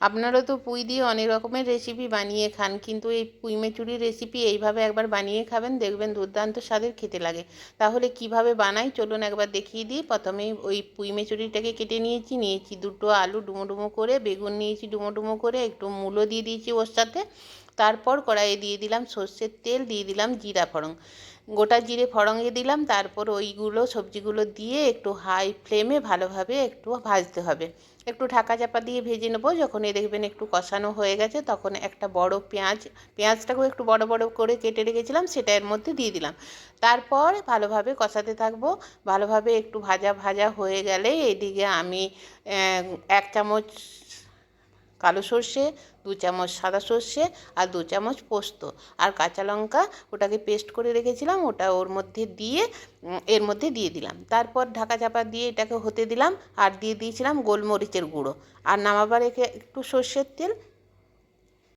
আপনারা তো পুঁই দিয়ে অনেক রকমের রেসিপি বানিয়ে খান, কিন্তু এই পুঁই মেচুরির রেসিপি এইভাবে একবার বানিয়ে খাবেন, দেখবেন দুর্দান্ত স্বাদের খেতে লাগে। তাহলে কিভাবে বানাই চলুন একবার দেখিয়ে দিই। প্রথমেই ওই পুঁই মেচুরিটাকে কেটে নিয়েছি দুটো আলু ডুমো ডুমো করে, বেগুন নিয়েছি ডুমো ডুমো করে, একটু মূলো দিয়ে দিয়েছি ওর সাথে। তারপর কড়াইয়ে দিয়ে দিলাম সর্ষের তেল, দিয়ে দিলাম জিরা ফোড়ন, গোটা জিরে ফোড়নে দিলাম। তারপর ওইগুলো সবজিগুলো দিয়ে একটু হাই ফ্লেমে ভালোভাবে একটু ভাজতে হবে। একটু ঢাকা চাপা দিয়ে ভেজে নেবো। যখন দেখবেন একটু কষানো হয়ে গেছে, তখন একটা বড় পেঁয়াজটাকেও একটু বড় বড় করে কেটে রেখেছিলাম, সেটা এর মধ্যে দিয়ে দিলাম। তারপর ভালোভাবে কষাতে থাকবো। ভালোভাবে একটু ভাজা ভাজা হয়ে গেলে এদিকে আমি 1 চামচ কালো সর্ষে, 2 চামচ সাদা সর্ষে, আর 2 চামচ পোস্ত আর কাঁচা লঙ্কা ওটাকে পেস্ট করে রেখেছিলাম, ওটা ওর মধ্যে দিয়ে এর মধ্যে দিয়ে দিলাম। তারপর ঢাকা চাপা দিয়ে এটাকে হতে দিলাম, আর দিয়ে দিয়েছিলাম গোলমরিচের গুঁড়ো। আর নামাবার রেখে একটু সর্ষের তেল